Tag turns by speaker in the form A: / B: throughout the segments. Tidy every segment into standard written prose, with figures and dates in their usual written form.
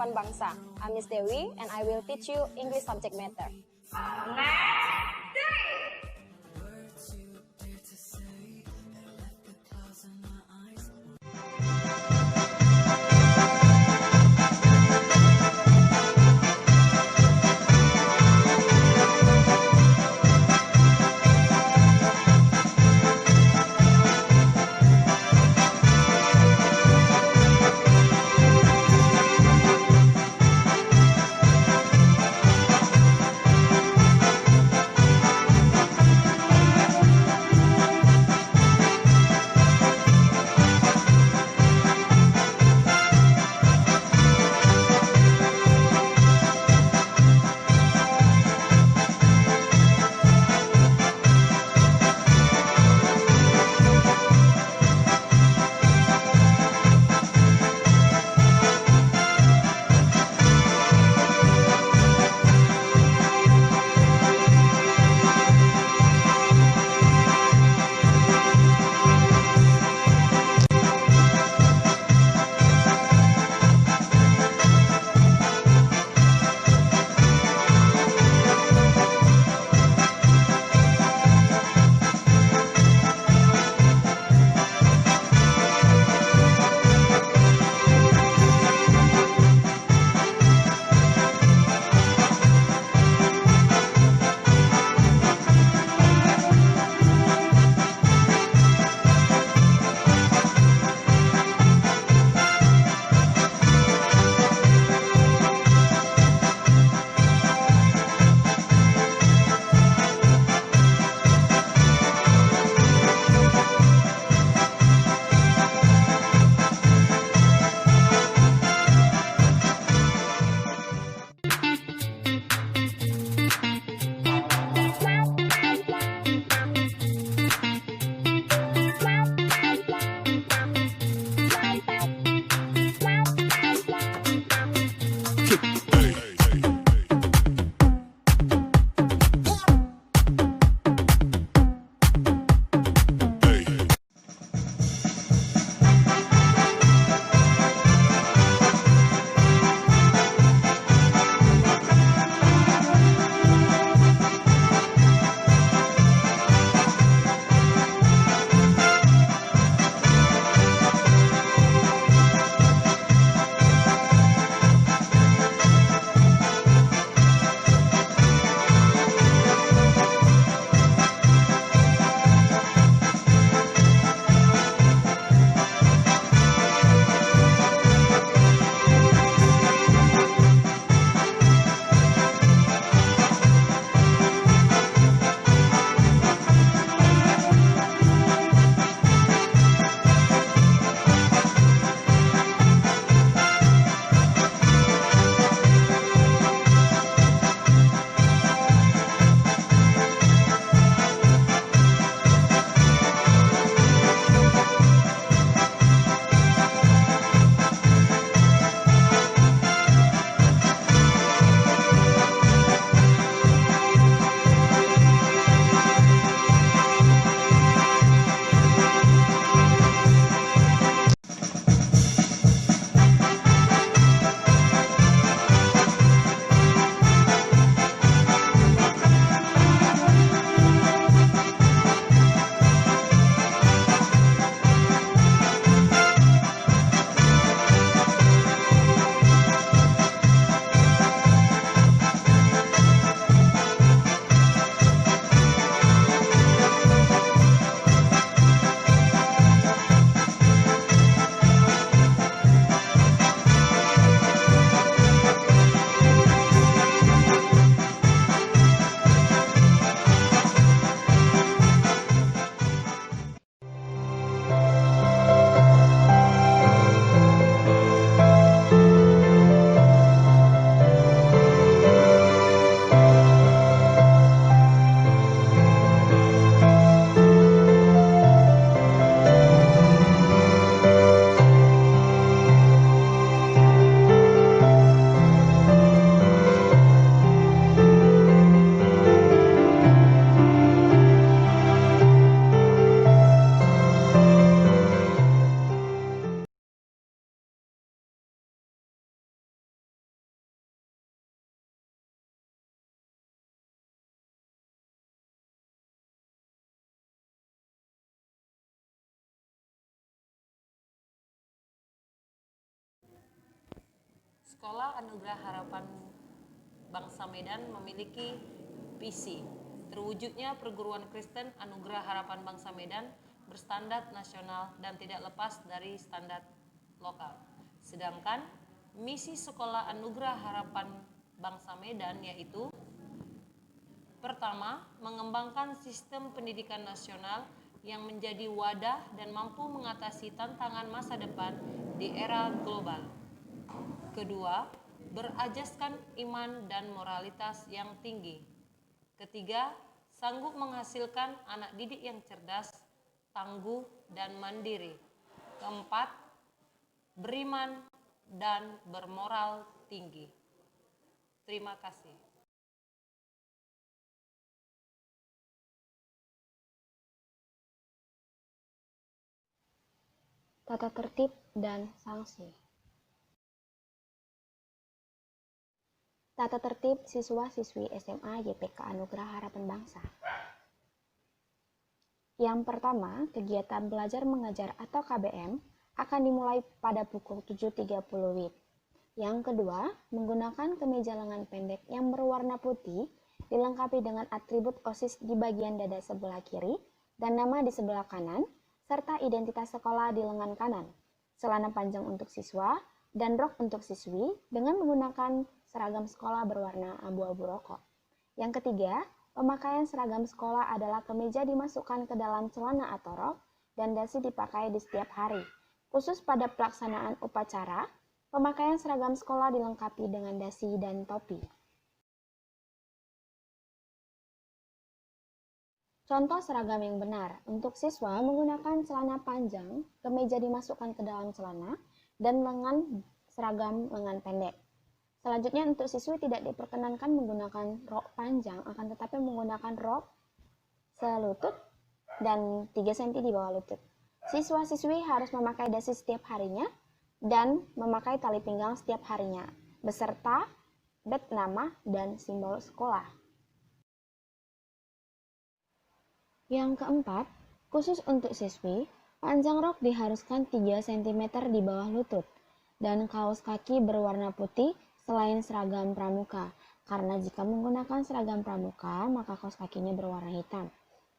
A: Harapan Bangsa. I'm Miss Dewi and I will teach you English subject matter.
B: Sekolah Anugerah Harapan Bangsa Medan memiliki visi terwujudnya perguruan Kristen Anugerah Harapan Bangsa Medan berstandar nasional dan tidak lepas dari standar lokal. Sedangkan misi Sekolah Anugerah Harapan Bangsa Medan yaitu: pertama, mengembangkan sistem pendidikan nasional yang menjadi wadah dan mampu mengatasi tantangan masa depan di era global. Kedua, berajaskan iman dan moralitas yang tinggi. Ketiga, sanggup menghasilkan anak didik yang cerdas, tangguh, dan mandiri. Keempat, beriman dan bermoral tinggi. Terima kasih.
A: Tata tertib dan sanksi. Tata tertib siswa-siswi SMA YPK Anugerah Harapan Bangsa. Yang pertama, kegiatan belajar mengajar atau KBM akan dimulai pada pukul 7.30 WIB. Yang kedua, menggunakan kemeja lengan pendek yang berwarna putih dilengkapi dengan atribut OSIS di bagian dada sebelah kiri dan nama di sebelah kanan, serta identitas sekolah di lengan kanan, celana panjang untuk siswa, dan rok untuk siswi dengan menggunakan seragam sekolah berwarna abu-abu rokok. Yang ketiga, pemakaian seragam sekolah adalah kemeja dimasukkan ke dalam celana atau rok dan dasi dipakai di setiap hari. Khusus pada pelaksanaan upacara, pemakaian seragam sekolah dilengkapi dengan dasi dan topi. Contoh seragam yang benar. Untuk siswa menggunakan celana panjang, kemeja dimasukkan ke dalam celana, dan lengan seragam lengan pendek. Selanjutnya untuk siswi tidak diperkenankan menggunakan rok panjang, akan tetapi menggunakan rok selutut dan 3 cm di bawah lutut. Siswa-siswi harus memakai dasi setiap harinya dan memakai tali pinggang setiap harinya, beserta badge nama dan simbol sekolah. Yang keempat, khusus untuk siswi, panjang rok diharuskan 3 cm di bawah lutut dan kaos kaki berwarna putih selain seragam pramuka, karena jika menggunakan seragam pramuka, maka kaos kakinya berwarna hitam.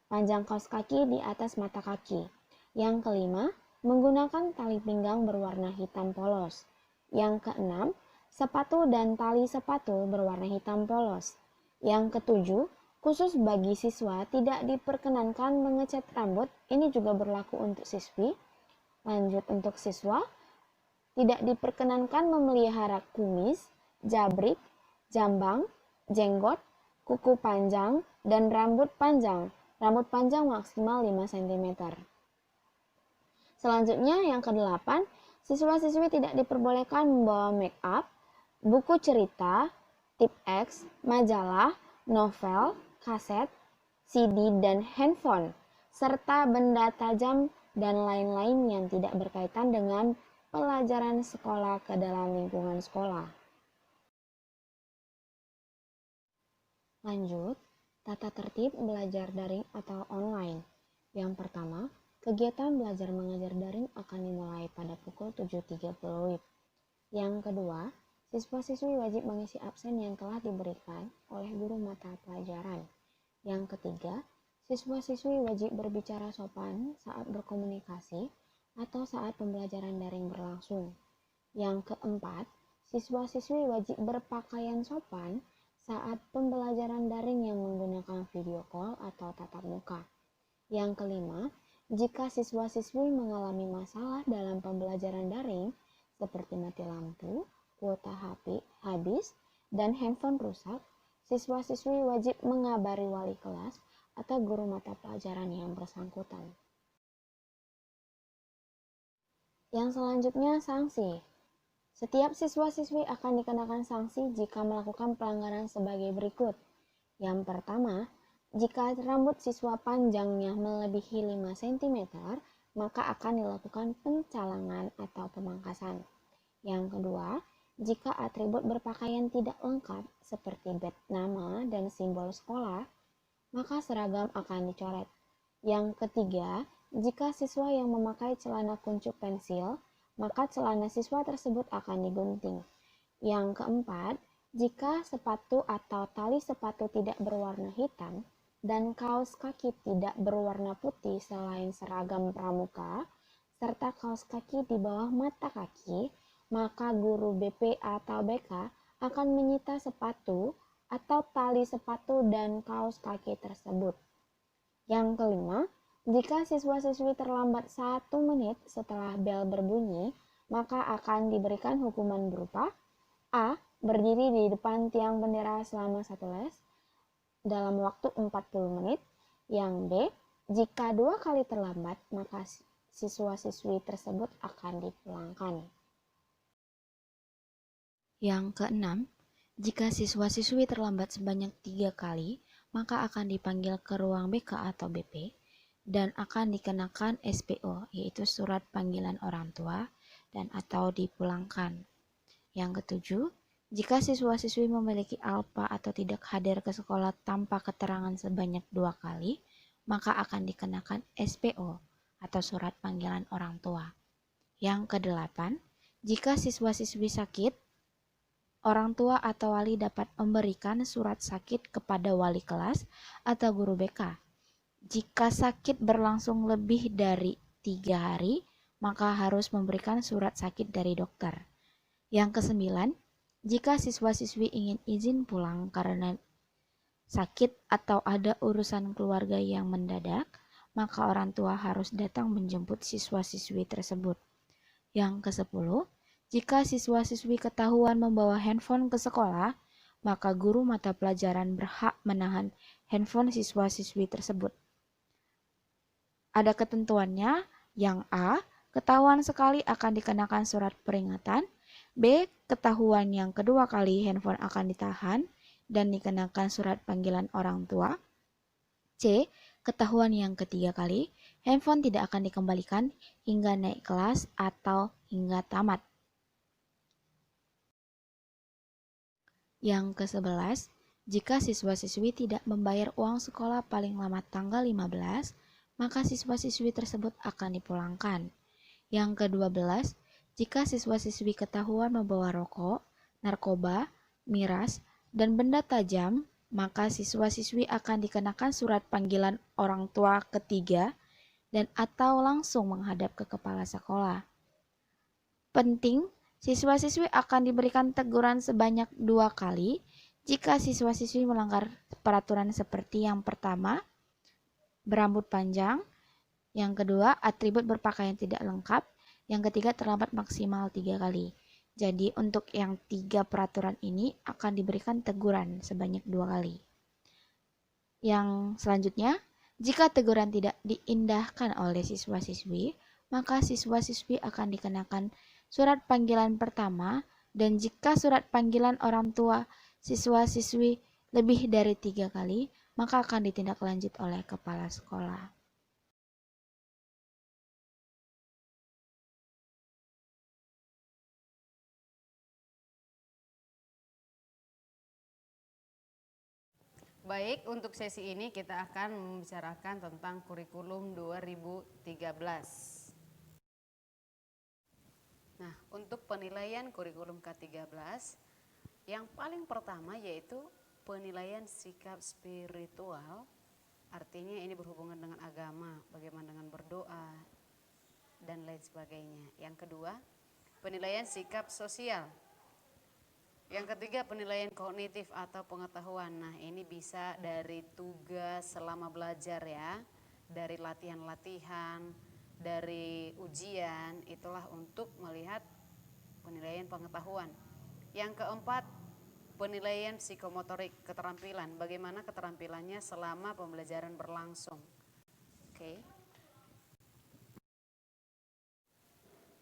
A: Panjang kaos kaki di atas mata kaki. Yang kelima, menggunakan tali pinggang berwarna hitam polos. Yang keenam, sepatu dan tali sepatu berwarna hitam polos. Yang ketujuh, khusus bagi siswa tidak diperkenankan mengecat rambut, ini juga berlaku untuk siswi. Lanjut untuk siswa, tidak diperkenankan memelihara kumis, jabrik, jambang, jenggot, kuku panjang, dan rambut panjang. Rambut panjang maksimal 5 cm. Selanjutnya yang kedelapan, siswa-siswi tidak diperbolehkan membawa make up, buku cerita, tip X, majalah, novel, kaset, CD, dan handphone, serta benda tajam dan lain-lain yang tidak berkaitan dengan pelajaran sekolah ke dalam lingkungan sekolah. Lanjut, tata tertib belajar daring atau online. Yang pertama, kegiatan belajar mengajar daring akan dimulai pada pukul 7.30 WIB. Yang kedua, siswa-siswi wajib mengisi absen yang telah diberikan oleh guru mata pelajaran. Yang ketiga, siswa-siswi wajib berbicara sopan saat berkomunikasi atau saat pembelajaran daring berlangsung. Yang keempat, siswa-siswi wajib berpakaian sopan saat pembelajaran daring yang menggunakan video call atau tatap muka. Yang kelima, jika siswa-siswi mengalami masalah dalam pembelajaran daring seperti mati lampu, kuota HP habis, dan handphone rusak, siswa-siswi wajib mengabari wali kelas atau guru mata pelajaran yang bersangkutan. Yang selanjutnya, sanksi. Setiap siswa-siswi akan dikenakan sanksi jika melakukan pelanggaran sebagai berikut. Yang pertama, jika rambut siswa panjangnya melebihi 5 cm, maka akan dilakukan pencalangan atau pemangkasan. Yang kedua, jika atribut berpakaian tidak lengkap seperti badge nama dan simbol sekolah, maka seragam akan dicoret. Yang ketiga, jika siswa yang memakai celana kuncup pensil, maka celana siswa tersebut akan digunting. Yang keempat, jika sepatu atau tali sepatu tidak berwarna hitam dan kaos kaki tidak berwarna putih selain seragam pramuka, serta kaos kaki di bawah mata kaki, maka guru BP atau BK akan menyita sepatu atau tali sepatu dan kaos kaki tersebut. Yang kelima, jika siswa-siswi terlambat 1 menit setelah bel berbunyi, maka akan diberikan hukuman berupa A. Berdiri di depan tiang bendera selama 1 les dalam waktu 40 menit. Yang B. Jika 2 kali terlambat, maka siswa-siswi tersebut akan dipulangkan.
C: Yang keenam, jika siswa-siswi terlambat sebanyak 3 kali, maka akan dipanggil ke ruang BK atau BP dan akan dikenakan SPO, yaitu surat panggilan orang tua dan atau dipulangkan. Yang ketujuh, jika siswa-siswi memiliki ALPA atau tidak hadir ke sekolah tanpa keterangan sebanyak 2 kali, maka akan dikenakan SPO atau surat panggilan orang tua. Yang kedelapan, jika siswa-siswi sakit, orang tua atau wali dapat memberikan surat sakit kepada wali kelas atau guru BK. Jika sakit berlangsung lebih dari 3 hari, maka harus memberikan surat sakit dari dokter. Yang kesembilan, jika siswa-siswi ingin izin pulang karena sakit atau ada urusan keluarga yang mendadak, maka orang tua harus datang menjemput siswa-siswi tersebut. Yang kesepuluh, jika siswa-siswi ketahuan membawa handphone ke sekolah, maka guru mata pelajaran berhak menahan handphone siswa-siswi tersebut. Ada ketentuannya. Yang A, ketahuan sekali akan dikenakan surat peringatan. B, ketahuan yang kedua kali handphone akan ditahan dan dikenakan surat panggilan orang tua. C, ketahuan yang ketiga kali, handphone tidak akan dikembalikan hingga naik kelas atau hingga tamat. Yang ke-11, jika siswa-siswi tidak membayar uang sekolah paling lambat tanggal 15, maka siswa-siswi tersebut akan dipulangkan. Yang ke-12, jika siswa-siswi ketahuan membawa rokok, narkoba, miras, dan benda tajam, maka siswa-siswi akan dikenakan surat panggilan orang tua ketiga dan atau langsung menghadap ke kepala sekolah. Penting, siswa-siswi akan diberikan teguran sebanyak 2 kali jika siswa-siswi melanggar peraturan seperti yang pertama, berambut panjang, yang kedua, atribut berpakaian tidak lengkap, yang ketiga, terlambat maksimal 3 kali. Jadi untuk yang 3 peraturan ini akan diberikan teguran sebanyak 2 kali. Yang selanjutnya, jika teguran tidak diindahkan oleh siswa-siswi, maka siswa-siswi akan dikenakan surat panggilan pertama, dan jika surat panggilan orang tua siswa-siswi lebih dari 3 kali, maka akan ditindaklanjut oleh kepala sekolah.
B: Baik, untuk sesi ini kita akan membicarakan tentang kurikulum 2013. Nah, untuk penilaian kurikulum K13, yang paling pertama yaitu penilaian sikap spiritual, artinya ini berhubungan dengan agama, bagaimana dengan berdoa, dan lain sebagainya. Yang kedua, penilaian sikap sosial. Yang ketiga, penilaian kognitif atau pengetahuan. Nah, ini bisa dari tugas selama belajar ya, dari latihan-latihan, dari ujian, itulah untuk melihat penilaian pengetahuan. Yang keempat, penilaian psikomotorik, keterampilan, bagaimana keterampilannya selama pembelajaran berlangsung. Oke.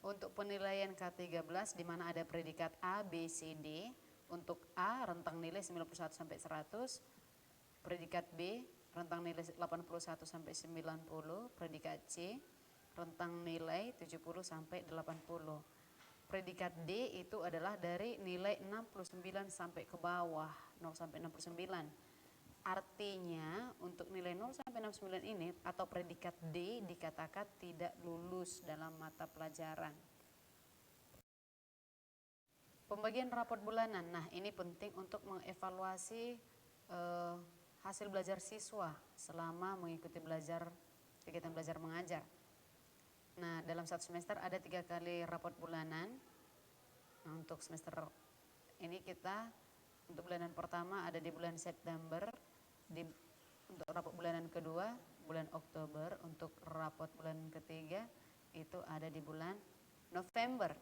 B: Untuk penilaian K13 di mana ada predikat A, B, C, D. Untuk A rentang nilai 91 sampai 100, predikat B rentang nilai 81 sampai 90, predikat C rentang nilai 70 sampai 80. Predikat D itu adalah dari nilai 69 sampai ke bawah, 0 sampai 69. Artinya untuk nilai 0 sampai 69 ini atau predikat D dikatakan tidak lulus dalam mata pelajaran.
D: Pembagian rapot bulanan. Nah, ini penting untuk mengevaluasi hasil belajar siswa selama mengikuti kegiatan belajar mengajar. Nah, dalam satu semester ada 3 kali rapot bulanan. Nah, untuk semester ini untuk bulanan pertama ada di bulan September, untuk rapot bulanan kedua bulan Oktober, untuk rapot bulan ketiga itu ada di bulan November.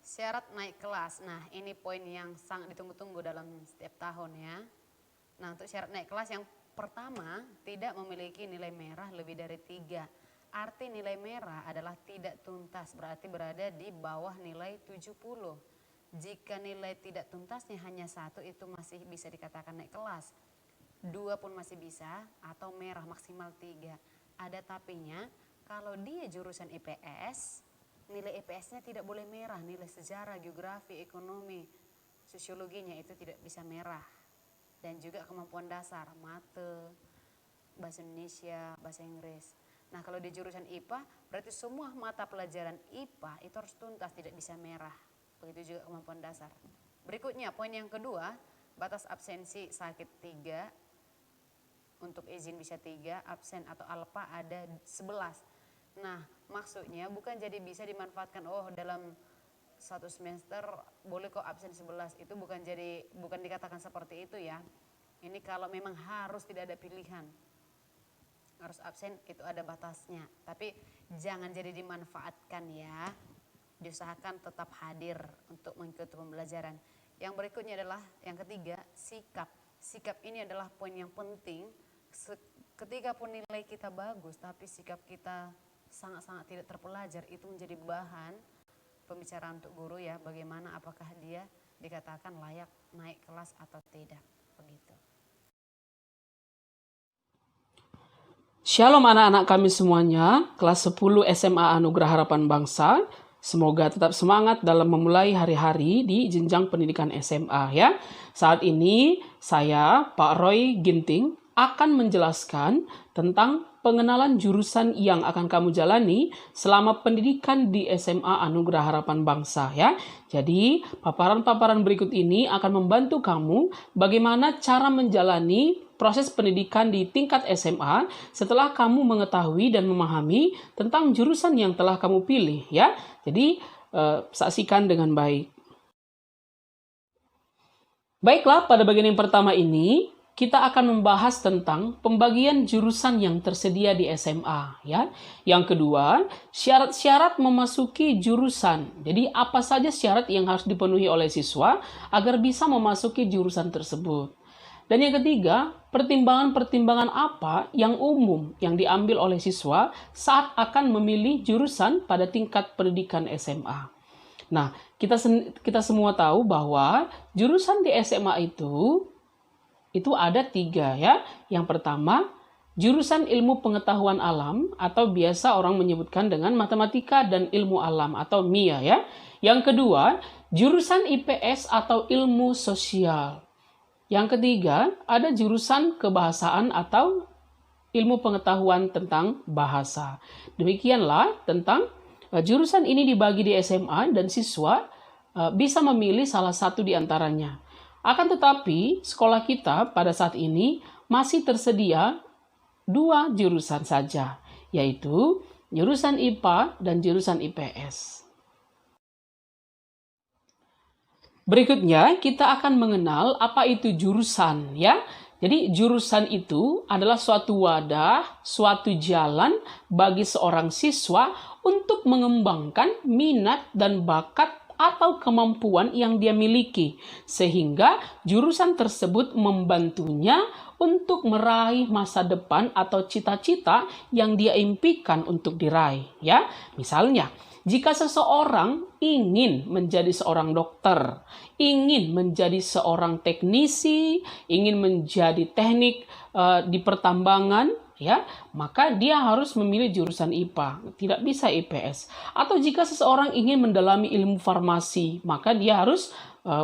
D: Syarat naik kelas. Nah, ini poin yang sangat ditunggu-tunggu dalam setiap tahun ya. Nah, untuk syarat naik kelas yang pertama, tidak memiliki nilai merah lebih dari 3. Arti nilai merah adalah tidak tuntas, berarti berada di bawah nilai 70. Jika nilai tidak tuntasnya hanya 1, itu masih bisa dikatakan naik kelas. 2 pun masih bisa, atau merah maksimal 3. Ada tapinya, kalau dia jurusan IPS, nilai IPS-nya tidak boleh merah, nilai sejarah, geografi, ekonomi, sosiologinya itu tidak bisa merah. Dan juga kemampuan dasar, mate, bahasa Indonesia, bahasa Inggris. Nah, kalau di jurusan IPA, berarti semua mata pelajaran IPA itu harus tuntas, tidak bisa merah. Begitu juga kemampuan dasar. Berikutnya, poin yang kedua, batas absensi sakit 3, untuk izin bisa 3, absen atau alpa ada 11. Nah, maksudnya bukan jadi bisa dimanfaatkan, dalam satu semester boleh kok absen 11, itu bukan dikatakan seperti itu ya. Ini kalau memang harus, tidak ada pilihan, harus absen, itu ada batasnya. Tapi jangan jadi dimanfaatkan ya, diusahakan tetap hadir untuk mengikuti pembelajaran. Yang berikutnya adalah yang ketiga, sikap. Sikap ini adalah poin yang penting. Ketika pun nilai kita bagus tapi sikap kita sangat-sangat tidak terpelajar, itu menjadi bahan pembicaraan untuk guru ya, bagaimana apakah dia dikatakan layak naik kelas atau tidak, begitu.
E: Shalom anak-anak kami semuanya, kelas 10 SMA Anugerah Harapan Bangsa. Semoga tetap semangat dalam memulai hari-hari di jenjang pendidikan SMA ya. Saat ini saya, Pak Roy Ginting, akan menjelaskan tentang pengenalan jurusan yang akan kamu jalani selama pendidikan di SMA Anugerah Harapan Bangsa ya. Jadi, paparan-paparan berikut ini akan membantu kamu bagaimana cara menjalani proses pendidikan di tingkat SMA setelah kamu mengetahui dan memahami tentang jurusan yang telah kamu pilih ya. Jadi, saksikan dengan baik. Baiklah, pada bagian yang pertama ini kita akan membahas tentang pembagian jurusan yang tersedia di SMA ya. Yang kedua, syarat-syarat memasuki jurusan. Jadi apa saja syarat yang harus dipenuhi oleh siswa agar bisa memasuki jurusan tersebut. Dan yang ketiga, pertimbangan-pertimbangan apa yang umum yang diambil oleh siswa saat akan memilih jurusan pada tingkat pendidikan SMA. Nah, kita semua tahu bahwa jurusan di SMA itu ada 3 ya. Yang pertama, jurusan ilmu pengetahuan alam atau biasa orang menyebutkan dengan matematika dan ilmu alam atau MIA ya. Yang kedua, jurusan IPS atau ilmu sosial. Yang ketiga, ada jurusan kebahasaan atau ilmu pengetahuan tentang bahasa. Demikianlah tentang jurusan ini dibagi di SMA dan siswa bisa memilih salah satu di antaranya. Akan tetapi, sekolah kita pada saat ini masih tersedia 2 jurusan saja, yaitu jurusan IPA dan jurusan IPS. Berikutnya, kita akan mengenal apa itu jurusan ya. Jadi, jurusan itu adalah suatu wadah, suatu jalan bagi seorang siswa untuk mengembangkan minat dan bakat atau kemampuan yang dia miliki, sehingga jurusan tersebut membantunya untuk meraih masa depan atau cita-cita yang dia impikan untuk diraih ya. Misalnya, jika seseorang ingin menjadi seorang dokter, ingin menjadi seorang teknisi, ingin menjadi teknik di pertambangan ya, maka dia harus memilih jurusan IPA, tidak bisa IPS. Atau jika seseorang ingin mendalami ilmu farmasi, maka dia harus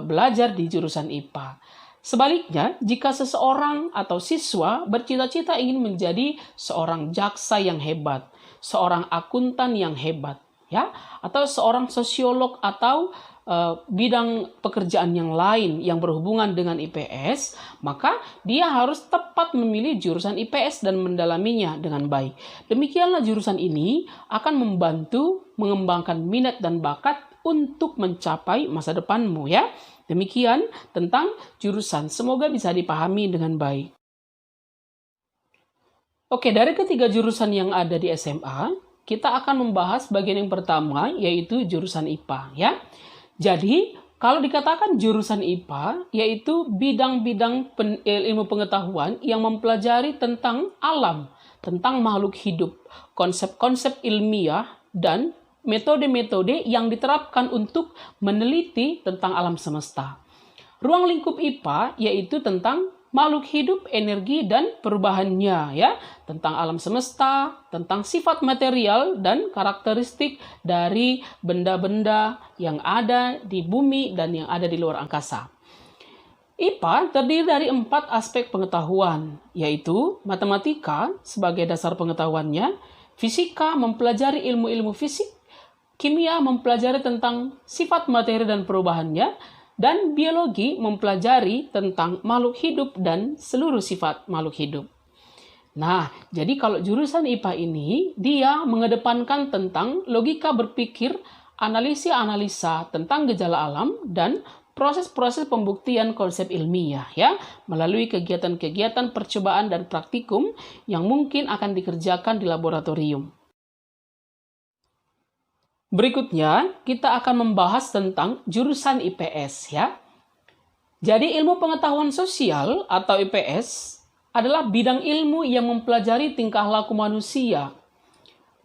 E: belajar di jurusan IPA. Sebaliknya, jika seseorang atau siswa bercita-cita ingin menjadi seorang jaksa yang hebat, seorang akuntan yang hebat, ya, atau seorang sosiolog atau bidang pekerjaan yang lain yang berhubungan dengan IPS, maka dia harus tepat memilih jurusan IPS dan mendalaminya dengan baik. Demikianlah jurusan ini akan membantu mengembangkan minat dan bakat untuk mencapai masa depanmu, ya. Demikian tentang jurusan. Semoga bisa dipahami dengan baik. Oke, dari ketiga jurusan yang ada di SMA, kita akan membahas bagian yang pertama, yaitu jurusan IPA, ya. Jadi, kalau dikatakan jurusan IPA, yaitu bidang-bidang ilmu pengetahuan yang mempelajari tentang alam, tentang makhluk hidup, konsep-konsep ilmiah, dan metode-metode yang diterapkan untuk meneliti tentang alam semesta. Ruang lingkup IPA yaitu tentang makhluk hidup, energi, dan perubahannya, ya, tentang alam semesta, tentang sifat material dan karakteristik dari benda-benda yang ada di bumi dan yang ada di luar angkasa. IPA terdiri dari 4 aspek pengetahuan, yaitu matematika sebagai dasar pengetahuannya, fisika mempelajari ilmu-ilmu fisik, kimia mempelajari tentang sifat materi dan perubahannya, dan biologi mempelajari tentang makhluk hidup dan seluruh sifat makhluk hidup. Nah, jadi kalau jurusan IPA ini, dia mengedepankan tentang logika berpikir, analisa tentang gejala alam, dan proses-proses pembuktian konsep ilmiah, ya, melalui kegiatan-kegiatan percobaan dan praktikum yang mungkin akan dikerjakan di laboratorium. Berikutnya, kita akan membahas tentang jurusan IPS, ya. Jadi, ilmu pengetahuan sosial atau IPS adalah bidang ilmu yang mempelajari tingkah laku manusia,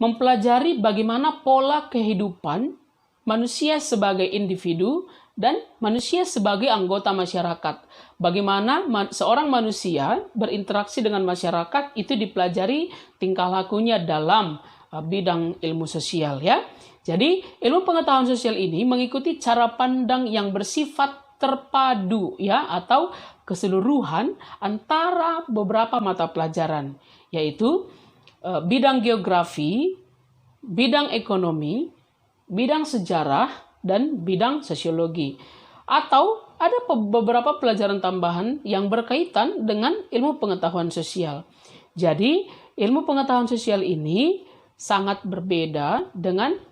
E: mempelajari bagaimana pola kehidupan manusia sebagai individu dan manusia sebagai anggota masyarakat. Bagaimana seorang manusia berinteraksi dengan masyarakat itu dipelajari tingkah lakunya dalam bidang ilmu sosial, ya. Jadi, ilmu pengetahuan sosial ini mengikuti cara pandang yang bersifat terpadu, ya, atau keseluruhan antara beberapa mata pelajaran, yaitu bidang geografi, bidang ekonomi, bidang sejarah, dan bidang sosiologi. Atau ada beberapa pelajaran tambahan yang berkaitan dengan ilmu pengetahuan sosial. Jadi, ilmu pengetahuan sosial ini sangat berbeda dengan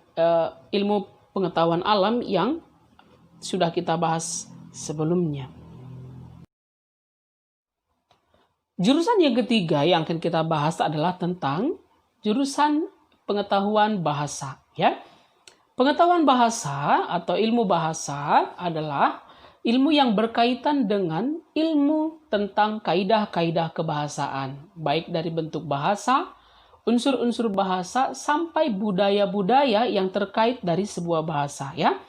E: ilmu pengetahuan alam yang sudah kita bahas sebelumnya. Jurusan yang ketiga yang akan kita bahas adalah tentang jurusan pengetahuan bahasa, ya. Pengetahuan bahasa atau ilmu bahasa adalah ilmu yang berkaitan dengan ilmu tentang kaidah-kaidah kebahasaan, baik dari bentuk bahasa, unsur-unsur bahasa, sampai budaya-budaya yang terkait dari sebuah bahasa, ya.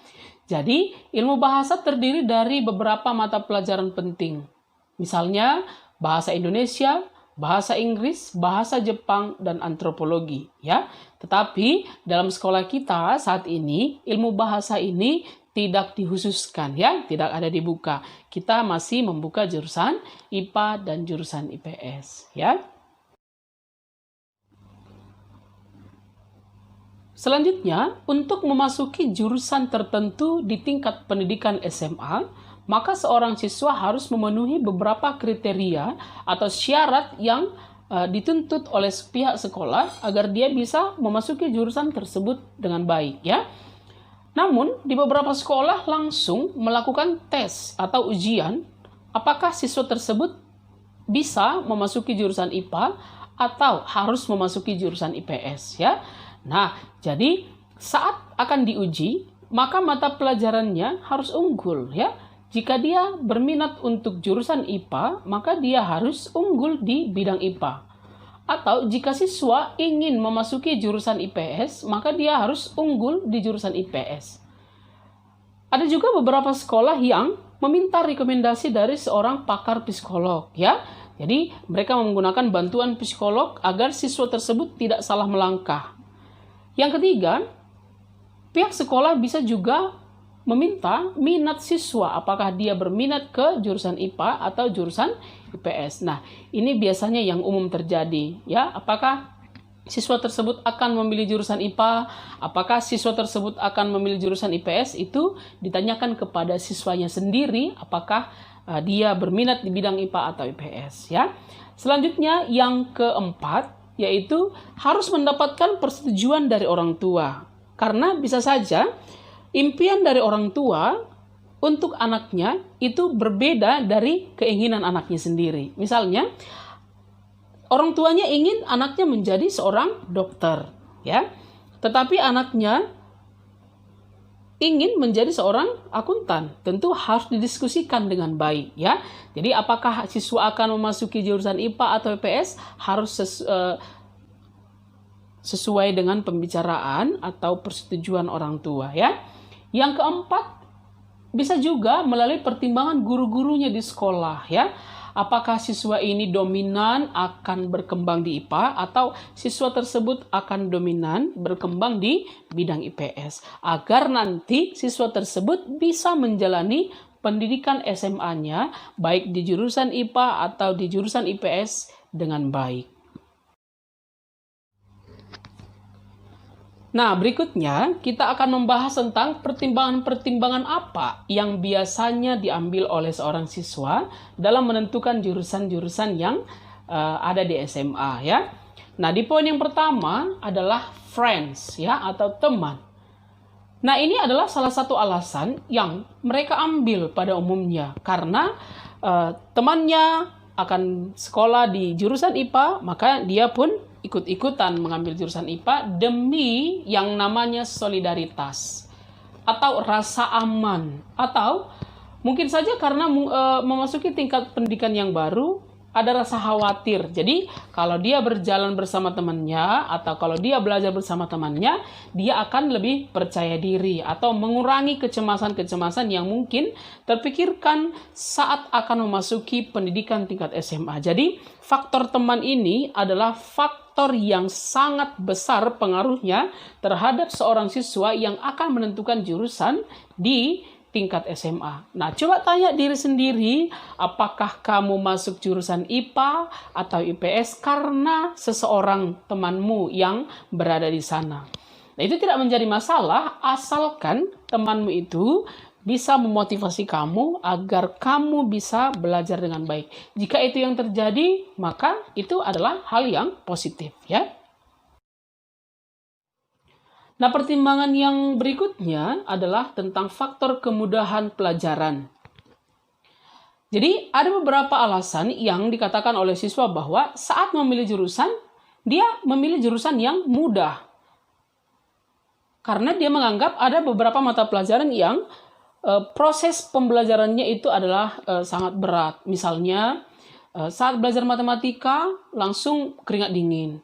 E: Jadi, ilmu bahasa terdiri dari beberapa mata pelajaran penting. Misalnya, bahasa Indonesia, bahasa Inggris, bahasa Jepang, dan antropologi, ya. Tetapi, dalam sekolah kita saat ini, ilmu bahasa ini tidak dikhususkan, ya, tidak ada dibuka. Kita masih membuka jurusan IPA dan jurusan IPS, ya. Selanjutnya, untuk memasuki jurusan tertentu di tingkat pendidikan SMA, maka seorang siswa harus memenuhi beberapa kriteria atau syarat yang dituntut oleh pihak sekolah agar dia bisa memasuki jurusan tersebut dengan baik, ya. Namun, di beberapa sekolah langsung melakukan tes atau ujian apakah siswa tersebut bisa memasuki jurusan IPA atau harus memasuki jurusan IPS, ya. Nah, jadi saat akan diuji, maka mata pelajarannya harus unggul, ya. Jika dia berminat untuk jurusan IPA, maka dia harus unggul di bidang IPA. Atau jika siswa ingin memasuki jurusan IPS, maka dia harus unggul di jurusan IPS. Ada juga beberapa sekolah yang meminta rekomendasi dari seorang pakar psikolog, ya. Jadi, mereka menggunakan bantuan psikolog agar siswa tersebut tidak salah melangkah. Yang ketiga, pihak sekolah bisa juga meminta minat siswa, apakah dia berminat ke jurusan IPA atau jurusan IPS. Nah, ini biasanya yang umum terjadi, ya. Apakah siswa tersebut akan memilih jurusan IPA, apakah siswa tersebut akan memilih jurusan IPS, itu ditanyakan kepada siswanya sendiri apakah dia berminat di bidang IPA atau IPS ya. Selanjutnya yang keempat yaitu harus mendapatkan persetujuan dari orang tua. Karena bisa saja impian dari orang tua untuk anaknya itu berbeda dari keinginan anaknya sendiri. Misalnya orang tuanya ingin anaknya menjadi seorang dokter, ya. Tetapi anaknya ingin menjadi seorang akuntan. Tentu harus didiskusikan dengan baik, ya. Jadi apakah siswa akan memasuki jurusan IPA atau IPS harus sesuai dengan pembicaraan atau persetujuan orang tua, ya. Yang keempat, bisa juga melalui pertimbangan guru-gurunya di sekolah, ya. Apakah siswa ini dominan akan berkembang di IPA atau siswa tersebut akan dominan berkembang di bidang IPS, agar nanti siswa tersebut bisa menjalani pendidikan SMA-nya baik di jurusan IPA atau di jurusan IPS dengan baik. Nah, berikutnya kita akan membahas tentang pertimbangan-pertimbangan apa yang biasanya diambil oleh seorang siswa dalam menentukan jurusan-jurusan yang ada di SMA, ya. Nah, di poin yang pertama adalah friends, ya, atau teman. Nah, ini adalah salah satu alasan yang mereka ambil pada umumnya karena temannya akan sekolah di jurusan IPA, maka dia pun ikut-ikutan mengambil jurusan IPA demi yang namanya solidaritas atau rasa aman, atau mungkin saja karena memasuki tingkat pendidikan yang baru ada rasa khawatir. Jadi kalau dia berjalan bersama temannya atau kalau dia belajar bersama temannya, dia akan lebih percaya diri atau mengurangi kecemasan-kecemasan yang mungkin terpikirkan saat akan memasuki pendidikan tingkat SMA. Jadi faktor teman ini adalah faktor yang sangat besar pengaruhnya terhadap seorang siswa yang akan menentukan jurusan di tingkat SMA. Nah, coba tanya diri sendiri, apakah kamu masuk jurusan IPA atau IPS karena seseorang temanmu yang berada di sana. Nah, itu tidak menjadi masalah asalkan temanmu itu bisa memotivasi kamu agar kamu bisa belajar dengan baik. Jika itu yang terjadi, maka itu adalah hal yang positif, ya. Nah, pertimbangan yang berikutnya adalah tentang faktor kemudahan pelajaran. Jadi, ada beberapa alasan yang dikatakan oleh siswa bahwa saat memilih jurusan, dia memilih jurusan yang mudah. Karena dia menganggap ada beberapa mata pelajaran yang proses pembelajarannya itu adalah sangat berat. Misalnya, saat belajar matematika, langsung keringat dingin.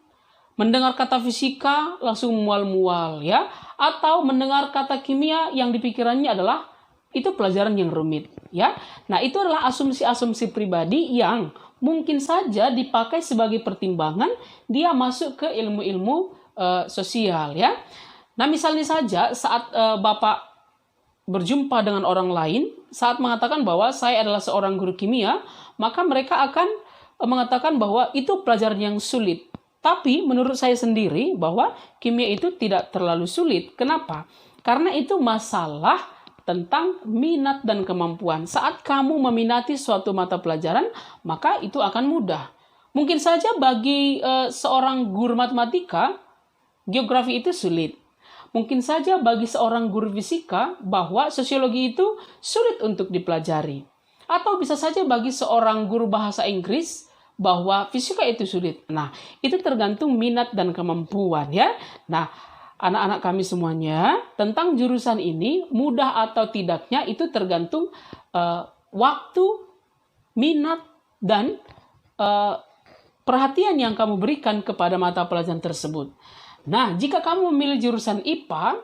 E: Mendengar kata fisika langsung mual-mual, ya, atau mendengar kata kimia yang dipikirannya adalah itu pelajaran yang rumit, ya. Nah, itu adalah asumsi-asumsi pribadi yang mungkin saja dipakai sebagai pertimbangan dia masuk ke ilmu-ilmu sosial, ya. Nah, misalnya saja saat Bapak berjumpa dengan orang lain, saat mengatakan bahwa saya adalah seorang guru kimia, maka mereka akan mengatakan bahwa itu pelajaran yang sulit. Tapi menurut saya sendiri bahwa kimia itu tidak terlalu sulit. Kenapa? Karena itu masalah tentang minat dan kemampuan. Saat kamu meminati suatu mata pelajaran, maka itu akan mudah. Mungkin saja bagi seorang guru matematika, geografi itu sulit. Mungkin saja bagi seorang guru fisika bahwa sosiologi itu sulit untuk dipelajari. Atau bisa saja bagi seorang guru bahasa Inggris bahwa fisika itu sulit. Nah, itu tergantung minat dan kemampuan, ya. Nah, anak-anak kami semuanya, tentang jurusan ini mudah atau tidaknya itu tergantung waktu, minat, dan perhatian yang kamu berikan kepada mata pelajaran tersebut. Nah, jika kamu memilih jurusan IPA,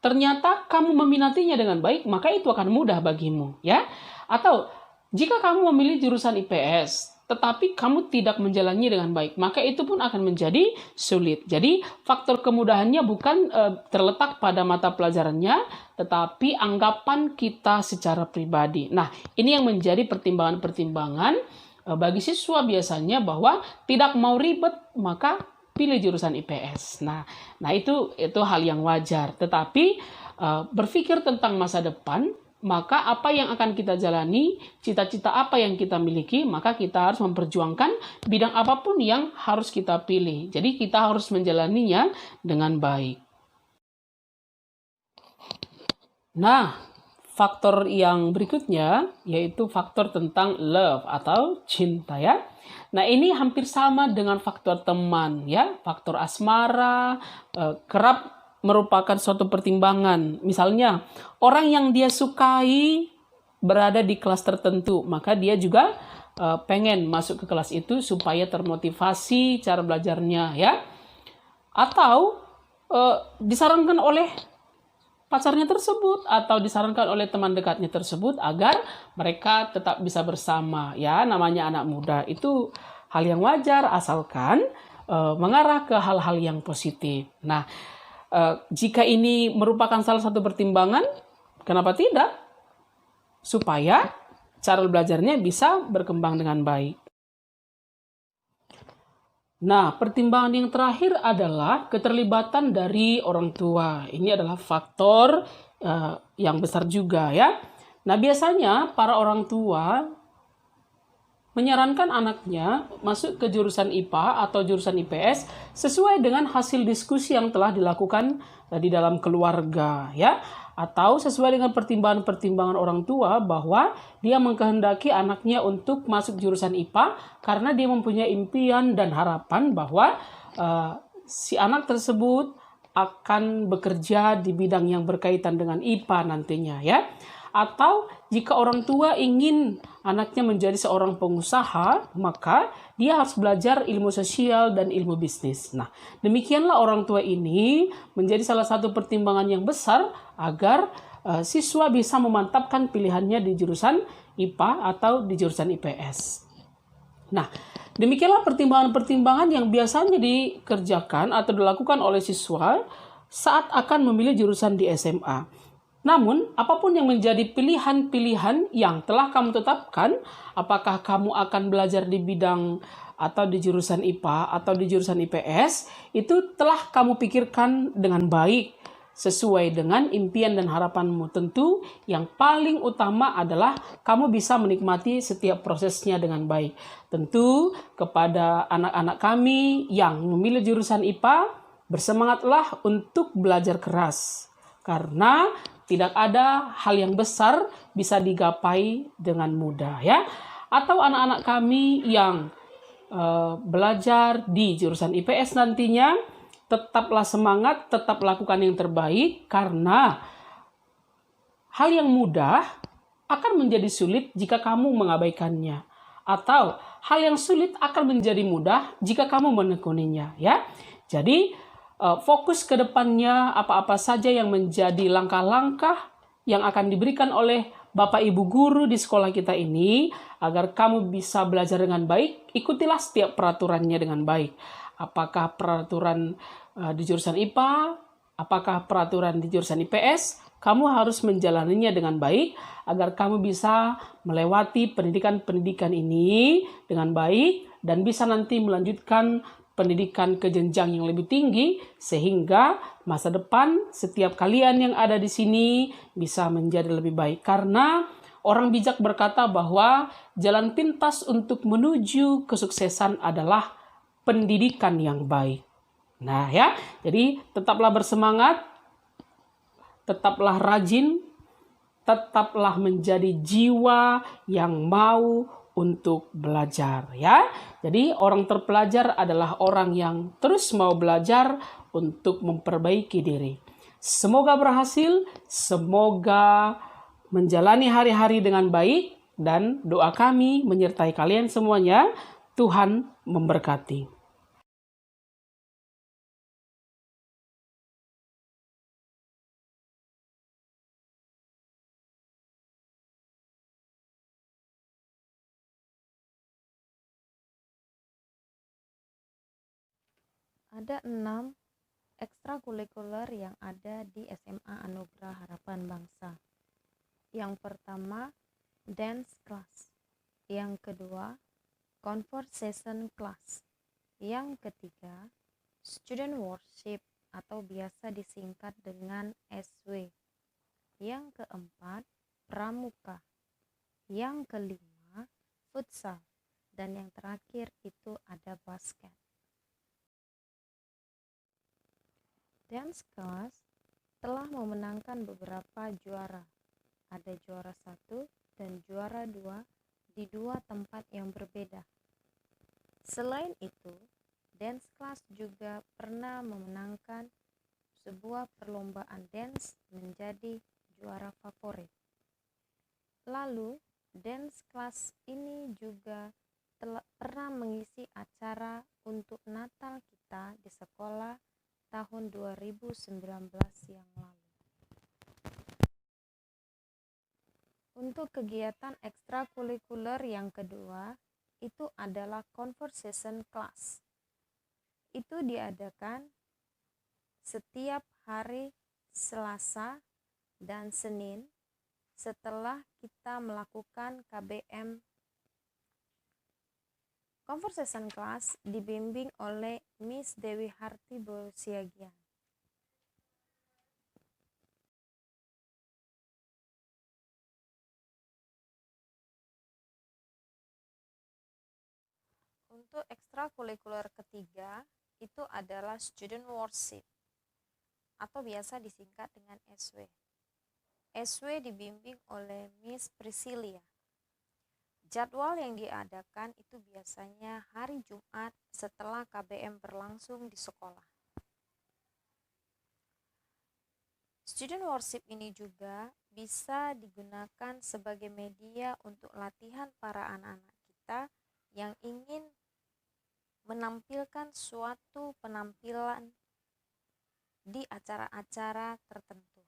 E: ternyata kamu meminatinya dengan baik, maka itu akan mudah bagimu, ya. Atau jika kamu memilih jurusan IPS, tetapi kamu tidak menjalani dengan baik, maka itu pun akan menjadi sulit. Jadi faktor kemudahannya bukan terletak pada mata pelajarannya, tetapi anggapan kita secara pribadi. Nah, ini yang menjadi pertimbangan-pertimbangan bagi siswa biasanya bahwa tidak mau ribet, maka pilih jurusan IPS. Nah itu hal yang wajar. Tetapi berpikir tentang masa depan, maka apa yang akan kita jalani, cita-cita apa yang kita miliki, maka kita harus memperjuangkan bidang apapun yang harus kita pilih. Jadi kita harus menjalaninya dengan baik. Nah, faktor yang berikutnya yaitu faktor tentang love atau cinta ya. Nah, ini hampir sama dengan faktor teman ya. Faktor asmara kerap merupakan suatu pertimbangan. Misalnya, orang yang dia sukai berada di kelas tertentu, maka dia juga pengen masuk ke kelas itu supaya termotivasi cara belajarnya ya. Atau disarankan oleh pacarnya tersebut atau disarankan oleh teman dekatnya tersebut agar mereka tetap bisa bersama ya. Namanya anak muda, itu hal yang wajar asalkan mengarah ke hal-hal yang positif. Nah, jika ini merupakan salah satu pertimbangan, kenapa tidak? Supaya cara belajarnya bisa berkembang dengan baik. Nah, pertimbangan yang terakhir adalah keterlibatan dari orang tua. Ini adalah faktor yang besar juga ya. Nah, biasanya para orang tua menyarankan anaknya masuk ke jurusan IPA atau jurusan IPS sesuai dengan hasil diskusi yang telah dilakukan di dalam keluarga ya, atau sesuai dengan pertimbangan-pertimbangan orang tua bahwa dia mengkehendaki anaknya untuk masuk jurusan IPA karena dia mempunyai impian dan harapan bahwa si anak tersebut akan bekerja di bidang yang berkaitan dengan IPA nantinya ya. Atau jika orang tua ingin anaknya menjadi seorang pengusaha, maka dia harus belajar ilmu sosial dan ilmu bisnis. Nah, demikianlah orang tua ini menjadi salah satu pertimbangan yang besar agar siswa bisa memantapkan pilihannya di jurusan IPA atau di jurusan IPS. Nah, demikianlah pertimbangan-pertimbangan yang biasanya dikerjakan atau dilakukan oleh siswa saat akan memilih jurusan di SMA. Namun, apapun yang menjadi pilihan-pilihan yang telah kamu tetapkan, apakah kamu akan belajar di bidang atau di jurusan IPA atau di jurusan IPS, itu telah kamu pikirkan dengan baik, sesuai dengan impian dan harapanmu. Tentu yang paling utama adalah kamu bisa menikmati setiap prosesnya dengan baik. Tentu kepada anak-anak kami yang memilih jurusan IPA, bersemangatlah untuk belajar keras. Karena tidak ada hal yang besar bisa digapai dengan mudah ya. Atau anak-anak kami yang belajar di jurusan IPS nantinya, tetaplah semangat, tetap lakukan yang terbaik karena hal yang mudah akan menjadi sulit jika kamu mengabaikannya. Atau hal yang sulit akan menjadi mudah jika kamu menekuninya ya. Jadi fokus ke depannya apa-apa saja yang menjadi langkah-langkah yang akan diberikan oleh Bapak Ibu guru di sekolah kita ini agar kamu bisa belajar dengan baik. Ikutilah setiap peraturannya dengan baik. Apakah peraturan di jurusan IPA, apakah peraturan di jurusan IPS, kamu harus menjalaninya dengan baik agar kamu bisa melewati pendidikan-pendidikan ini dengan baik dan bisa nanti melanjutkan pendidikan ke jenjang yang lebih tinggi sehingga masa depan setiap kalian yang ada di sini bisa menjadi lebih baik. Karena orang bijak berkata bahwa jalan pintas untuk menuju kesuksesan adalah pendidikan yang baik. Nah ya, jadi tetaplah bersemangat, tetaplah rajin, tetaplah menjadi jiwa yang mau untuk belajar ya. Jadi orang terpelajar adalah orang yang terus mau belajar untuk memperbaiki diri. Semoga berhasil, semoga menjalani hari-hari dengan baik dan doa kami menyertai kalian semuanya. Tuhan memberkati.
F: Ada 6 ekstrakurikuler yang ada di SMA Anugerah Harapan Bangsa. Yang pertama, dance class. Yang kedua, conversation class. Yang ketiga, Student Worship atau biasa disingkat dengan SW. Yang keempat, Pramuka. Yang kelima, Futsal. Dan yang terakhir itu ada basket. Dance class telah memenangkan beberapa juara. Ada juara 1 dan juara 2 di 2 tempat yang berbeda. Selain itu, dance class juga pernah memenangkan sebuah perlombaan dance menjadi juara favorit. Lalu, dance class ini juga pernah mengisi acara untuk Natal kita di sekolah tahun 2019 yang lalu. Untuk kegiatan ekstrakurikuler yang kedua, itu adalah conversation class. Itu diadakan setiap hari Selasa dan Senin setelah kita melakukan KBM. Conversation class dibimbing oleh Miss Dewi Harti Siagian. Untuk ekstrakurikuler ketiga, itu adalah Student Worship atau biasa disingkat dengan SW. SW dibimbing oleh Miss Priscilia. Jadwal yang diadakan itu biasanya hari Jumat setelah KBM berlangsung di sekolah. Student Worship ini juga bisa digunakan sebagai media untuk latihan para anak-anak kita yang ingin menampilkan suatu penampilan di acara-acara tertentu.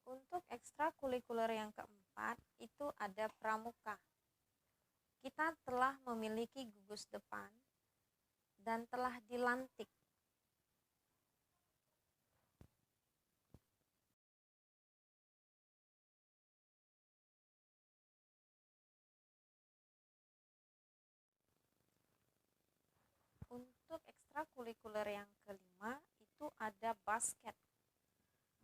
F: Untuk ekstrakurikuler yang keempat, itu ada pramuka. Kita telah memiliki gugus depan dan telah dilantik. Untuk ekstrakurikuler yang kelima, itu ada basket.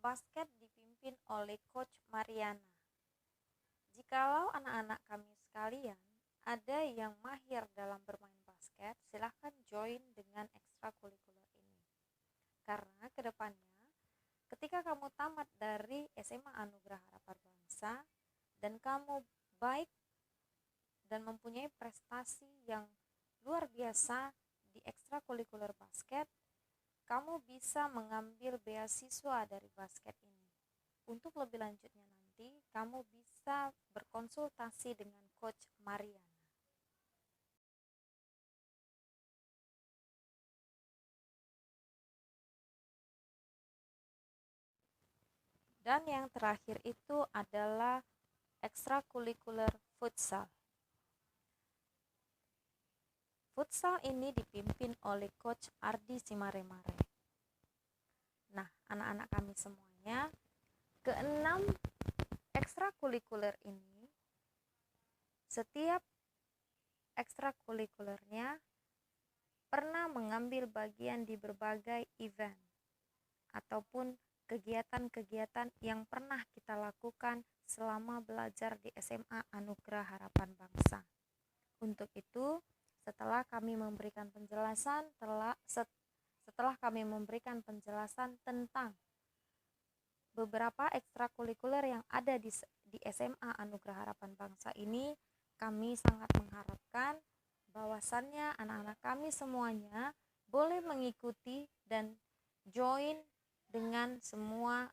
F: Basket dipimpin oleh Coach Mariana. Jikalau anak-anak kami sekalian ada yang mahir dalam bermain basket, silahkan join dengan ekstrakurikuler ini. Karena kedepannya, ketika kamu tamat dari SMA Anugerah Harapan Bangsa dan kamu baik dan mempunyai prestasi yang luar biasa di ekstrakurikuler basket, kamu bisa mengambil beasiswa dari basket ini. Untuk lebih lanjutnya nanti, kamu bisa berkonsultasi dengan Coach Mariana. Dan yang terakhir itu adalah ekstrakurikuler futsal. Futsal ini dipimpin oleh Coach Ardi Simaremare. Nah, anak-anak kami semuanya, keenam ekstrakurikuler ini, setiap ekstrakurikulernya pernah mengambil bagian di berbagai event ataupun kegiatan-kegiatan yang pernah kita lakukan selama belajar di SMA Anugerah Harapan Bangsa. Untuk itu, setelah kami memberikan penjelasan tentang beberapa ekstrakurikuler yang ada di SMA Anugerah Harapan Bangsa ini, kami sangat mengharapkan bahwasannya anak-anak kami semuanya boleh mengikuti dan join dengan semua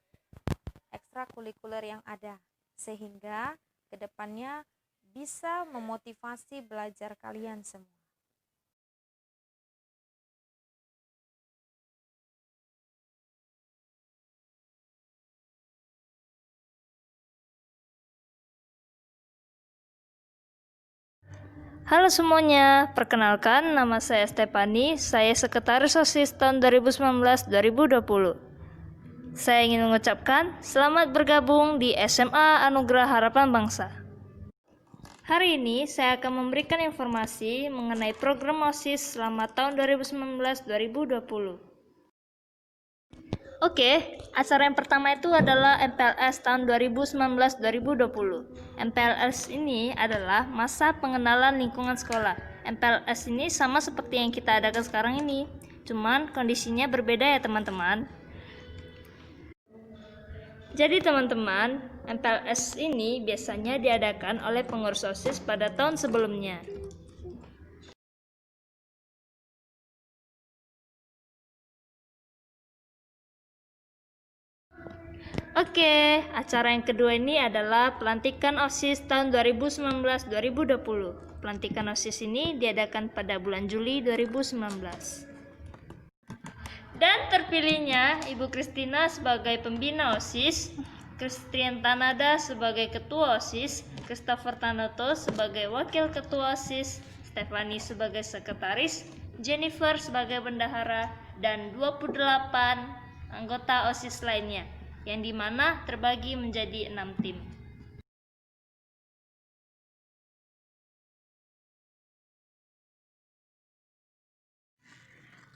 F: ekstrakurikuler yang ada, sehingga kedepannya bisa memotivasi belajar kalian semua.
G: Halo semuanya, perkenalkan nama saya Stefani, saya Sekretaris OSIS tahun 2019-2020. Saya ingin mengucapkan selamat bergabung di SMA Anugerah Harapan Bangsa. Hari ini saya akan memberikan informasi mengenai program OSIS selama tahun 2019-2020. Oke, acara yang pertama itu adalah MPLS tahun 2019-2020. MPLS ini adalah masa pengenalan lingkungan sekolah. MPLS ini sama seperti yang kita adakan sekarang ini, cuman kondisinya berbeda ya teman-teman. Jadi teman-teman, MPLS ini biasanya diadakan oleh pengurus OSIS pada tahun sebelumnya. Oke, acara yang kedua ini adalah pelantikan OSIS tahun 2019-2020. Pelantikan OSIS ini diadakan pada bulan Juli 2019. Dan terpilihnya Ibu Kristina sebagai pembina OSIS, Christian Tanada sebagai ketua OSIS, Christopher Tanoto sebagai wakil ketua OSIS, Stefani sebagai sekretaris, Jennifer sebagai bendahara, dan 28 anggota OSIS lainnya, yang dimana terbagi menjadi 6 tim.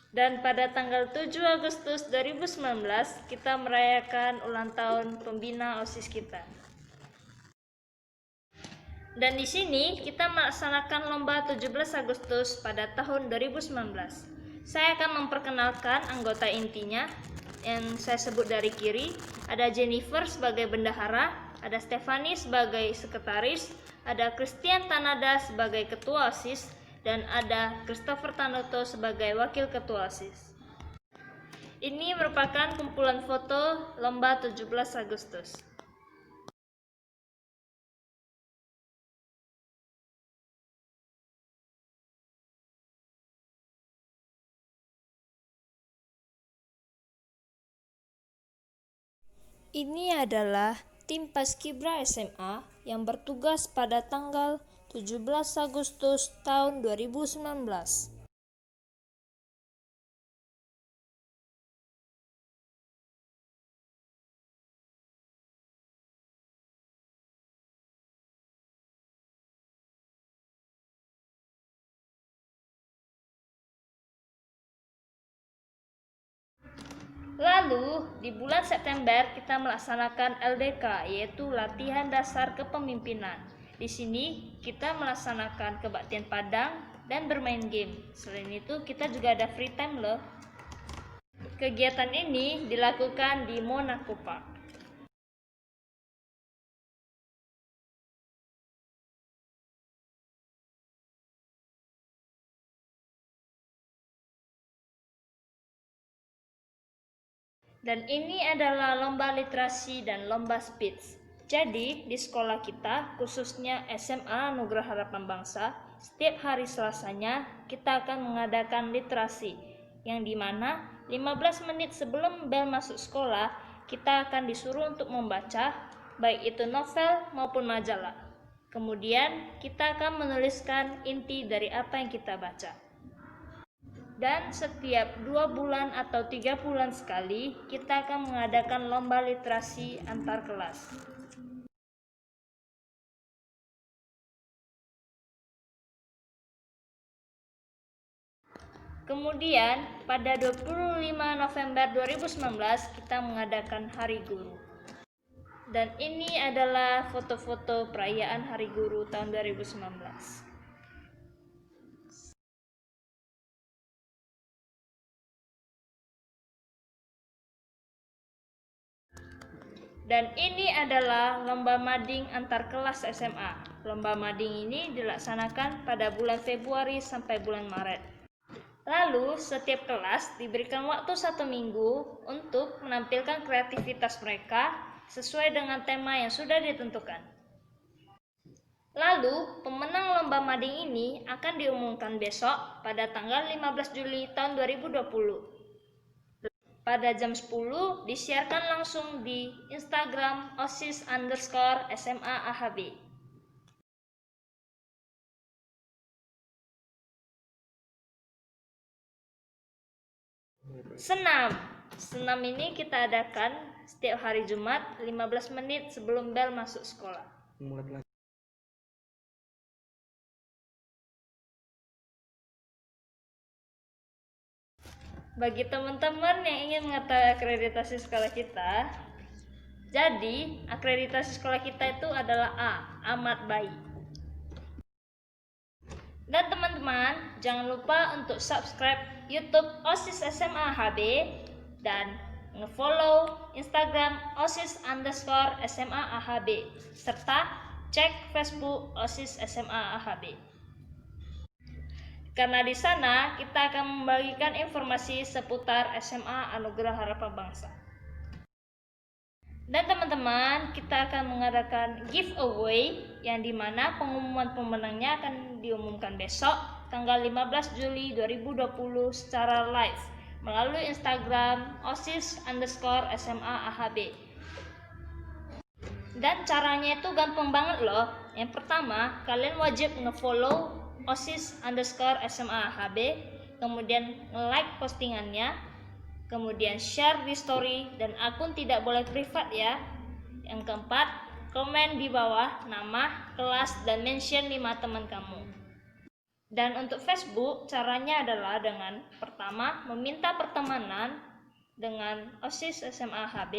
G: Dan pada tanggal 7 Agustus 2019, kita merayakan ulang tahun pembina OSIS kita. Dan di sini kita melaksanakan lomba 17 Agustus pada tahun 2019. Saya akan memperkenalkan anggota intinya yang saya sebut dari kiri. Ada Jennifer sebagai bendahara, ada Stefani sebagai sekretaris, ada Christian Tanada sebagai ketua OSIS, dan ada Christopher Tanoto sebagai wakil ketua OSIS. Ini merupakan kumpulan foto lomba 17 Agustus. Ini adalah tim Paskibra SMA yang bertugas pada tanggal 17 Agustus tahun 2019. Lalu, di bulan September kita melaksanakan LDK, yaitu latihan dasar kepemimpinan. Di sini kita melaksanakan kebaktian padang dan bermain game. Selain itu, kita juga ada free time loh. Kegiatan ini dilakukan di Monaco Park. Dan ini adalah lomba literasi dan lomba speech. Jadi, di sekolah kita, khususnya SMA Anugerah Harapan Bangsa, setiap hari Selasanya kita akan mengadakan literasi, yang dimana 15 menit sebelum bel masuk sekolah, kita akan disuruh untuk membaca, baik itu novel maupun majalah. Kemudian, kita akan menuliskan inti dari apa yang kita baca. Dan setiap 2 bulan atau 3 bulan sekali, kita akan mengadakan lomba literasi antar kelas. Kemudian, pada 25 November 2019, kita mengadakan Hari Guru. Dan ini adalah foto-foto perayaan Hari Guru tahun 2019. Dan ini adalah lomba mading antar kelas SMA. Lomba mading ini dilaksanakan pada bulan Februari sampai bulan Maret. Lalu, setiap kelas diberikan waktu 1 minggu untuk menampilkan kreativitas mereka sesuai dengan tema yang sudah ditentukan. Lalu, pemenang lomba mading ini akan diumumkan besok pada tanggal 15 Juli tahun 2020. Pada jam 10 disiarkan langsung di Instagram OSIS_SMA AHB. Senam. Senam ini kita adakan setiap hari Jumat 15 menit sebelum bel masuk sekolah. Bagi teman-teman yang ingin mengetahui akreditasi sekolah kita, jadi akreditasi sekolah kita itu adalah A, amat baik. Dan teman-teman, jangan lupa untuk subscribe YouTube OSIS SMA HB dan nge-follow Instagram OSIS_SMA AHB serta cek Facebook OSIS SMA AHB. Karena di sana kita akan membagikan informasi seputar SMA Anugerah Harapan Bangsa. Dan teman-teman, kita akan mengadakan giveaway yang dimana pengumuman pemenangnya akan diumumkan besok tanggal 15 Juli 2020 secara live melalui Instagram OSIS_SMA AHB. Dan caranya itu gampang banget loh. Yang pertama, kalian wajib nge-follow OSIS_SMA AHB, kemudian like postingannya, kemudian share di story, dan akun tidak boleh privat ya. Yang keempat, komen di bawah nama, kelas, dan mention 5 teman kamu. Dan untuk Facebook, caranya adalah dengan pertama meminta pertemanan dengan OSIS SMA HB,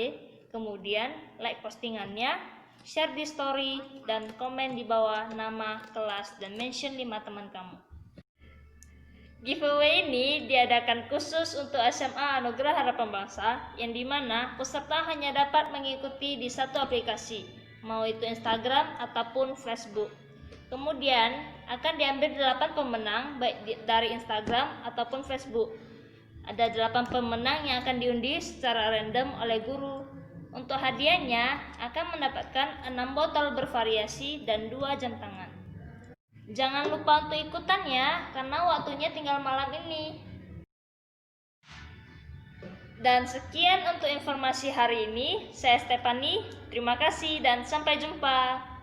G: kemudian like postingannya, share di story, dan komen di bawah nama, kelas, dan mention 5 teman kamu. Giveaway ini diadakan khusus untuk SMA Anugerah Harapan Bangsa, yang dimana peserta hanya dapat mengikuti di satu aplikasi, mau itu Instagram ataupun Facebook. Kemudian akan diambil 8 pemenang baik dari Instagram ataupun Facebook. Ada 8 pemenang yang akan diundi secara random oleh guru. Untuk hadiahnya akan mendapatkan 6 botol bervariasi dan 2 jam tangan. Jangan lupa untuk ikutan ya, karena waktunya tinggal malam ini. Dan sekian untuk informasi hari ini. Saya Stephanie, terima kasih dan sampai jumpa.